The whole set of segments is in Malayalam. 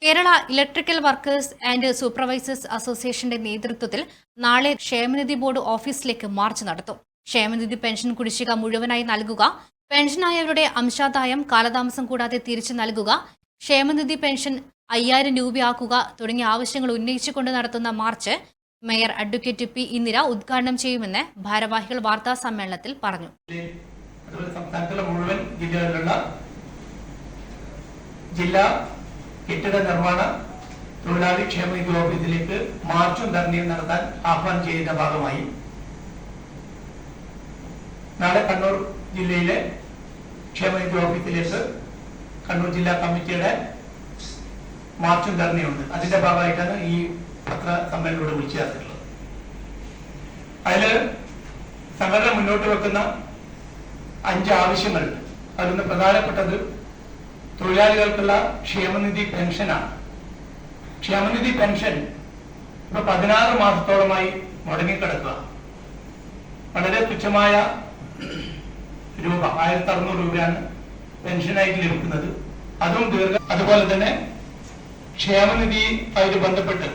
Kerala electrical workers and supervisors അസോസിയേഷന്റെ നേതൃത്വത്തിൽ നാളെ ക്ഷേമനിധി ബോർഡ് ഓഫീസിലേക്ക് മാർച്ച് നടത്തും. ക്ഷേമനിധി പെൻഷൻ കുടിശ്ശിക മുഴുവനായി നൽകുക, പെൻഷനായവരുടെ അംശാദായം കാലതാമസം കൂടാതെ തിരിച്ചു നൽകുക, ക്ഷേമനിധി പെൻഷൻ 5000 രൂപയാക്കുക തുടങ്ങിയ ആവശ്യങ്ങൾ ഉന്നയിച്ചുകൊണ്ട് നടത്തുന്ന March mayor advocate P Indira ഉദ്ഘാടനം ചെയ്യുമെന്ന് ഭാരവാഹികൾ വാർത്താ സമ്മേളനത്തിൽ പറഞ്ഞു. ജില്ലാ കെട്ടിട നിർമ്മാണ തൊഴിലാളി ക്ഷേമനിധി ഓഫീസിലേക്ക് മാർച്ചും ധർണയും നടത്താൻ ആഹ്വാനം ചെയ്തതിന്റെ ഭാഗമായി നാളെ കണ്ണൂർ ജില്ലയിലെ ക്ഷേമനിധി ഓഫീസിലേക്ക് കണ്ണൂർ ജില്ലാ കമ്മിറ്റിയുടെ മാർച്ചും ധർണയുണ്ട്. അതിന്റെ ഭാഗമായിട്ടാണ് ഈ പത്ര സമ്മേളനത്തോട് വിളിച്ചു ചേർത്തിട്ടുള്ളത്. അതില് സംഘടന മുന്നോട്ട് വെക്കുന്ന 5 ആവശ്യങ്ങളുണ്ട്. അതിലൊന്ന് പ്രധാനപ്പെട്ടത് തൊഴിലാളികൾക്കുള്ള ക്ഷേമനിധി പെൻഷനാണ്. ക്ഷേമനിധി പെൻഷൻ ഇപ്പൊ 16 മാസത്തോളമായി മുടങ്ങിക്കിടക്കുക. വളരെ തുച്ഛമായ രൂപ 1600 രൂപയാണ് പെൻഷനായിട്ട് ലഭിക്കുന്നത്. അതും അതുപോലെ തന്നെ ക്ഷേമനിധിയുമായിട്ട് ബന്ധപ്പെട്ട്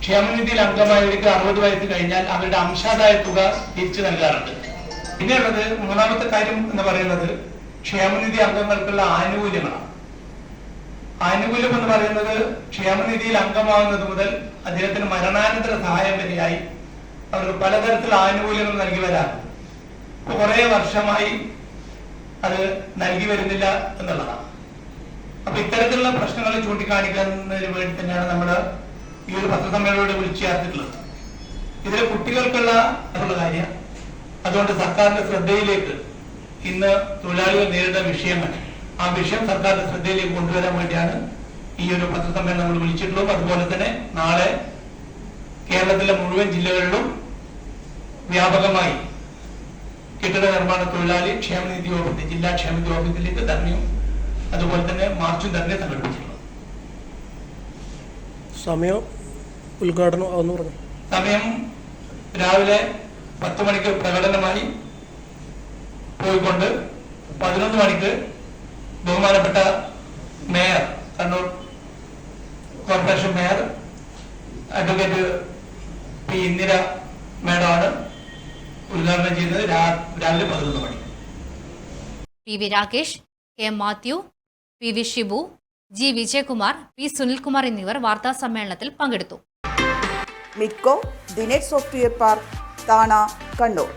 ക്ഷേമനിധിയിൽ അംഗമായവർക്ക് 60 വയസ്സ് കഴിഞ്ഞാൽ അവരുടെ അംശാദായ തുക തിരിച്ചു നൽകാറുണ്ട്. പിന്നെയുള്ളത് മൂന്നാമത്തെ കാര്യം എന്ന് പറയുന്നത് ക്ഷേമനിധി അംഗങ്ങൾക്കുള്ള ആനുകൂല്യങ്ങളാണ്. ആനുകൂല്യം എന്ന് പറയുന്നത് ക്ഷേമനിധിയിൽ അംഗമാകുന്നത് മുതൽ അദ്ദേഹത്തിന് മരണാനന്തര സഹായം വരെയായി അവർക്ക് പലതരത്തിലുള്ള ആനുകൂല്യങ്ങൾ നൽകി വരാറുണ്ട്. ഇപ്പൊ കുറെ വർഷമായി അത് നൽകി വരുന്നില്ല എന്നുള്ളതാണ്. അപ്പൊ ഇത്തരത്തിലുള്ള പ്രശ്നങ്ങൾ ചൂണ്ടിക്കാണിക്കുന്നതിന് വേണ്ടി തന്നെയാണ് നമ്മൾ ഈ ഒരു പത്രസമ്മേളനത്തോട് വിളിച്ചു ചേർത്തിട്ടുള്ളത്. ഇതിലെ കുട്ടികൾക്കുള്ള കാര്യം അതുകൊണ്ട് സർക്കാരിന്റെ ശ്രദ്ധയിലേക്ക് ഇന്ന് തൊഴിലാളികൾ നേരിടുന്ന വിഷയങ്ങൾ, ആ വിഷയം സർക്കാരിന്റെ ശ്രദ്ധയിലേക്ക് കൊണ്ടുവരാൻ വേണ്ടിയാണ് ഈ ഒരു പത്രസമ്മേളനം നമ്മൾ വിളിച്ചിട്ടുള്ളത്. അതുപോലെ തന്നെ നാളെ കേരളത്തിലെ മുഴുവൻ ജില്ലകളിലും വ്യാപകമായി കെട്ടിട നിർമ്മാണ തൊഴിലാളി ക്ഷേമനിധി ഓഫീസ്, ജില്ലാ ക്ഷേമനിധി ഓഫീസിലേക്ക് ധർണയും അതുപോലെ തന്നെ മാർച്ചും ധർണയും സംഘടിപ്പിച്ചിട്ടുള്ളത്. സമയം ഉദ്ഘാടനം ആവുന്നു പറഞ്ഞു. സമയം രാവിലെ 10 മണിക്ക് പ്രകടനമായി പോയിക്കൊണ്ട് 11 മണിക്ക് ബഹുമാനപ്പെട്ട mayor, Kannur corporation mayor advocate P Indira മേഡമാണ് ഉദ്ഘാടനം ചെയ്യുന്നത്. രാവിലെ 11 മണി. P V Rakesh, K Mathew, P V Shibu, G Vijayakumar, P Sunilkumar എന്നിവർ വാർത്താ സമ്മേളനത്തിൽ പങ്കെടുത്തു. Midco the net software park, Thana, Kannur.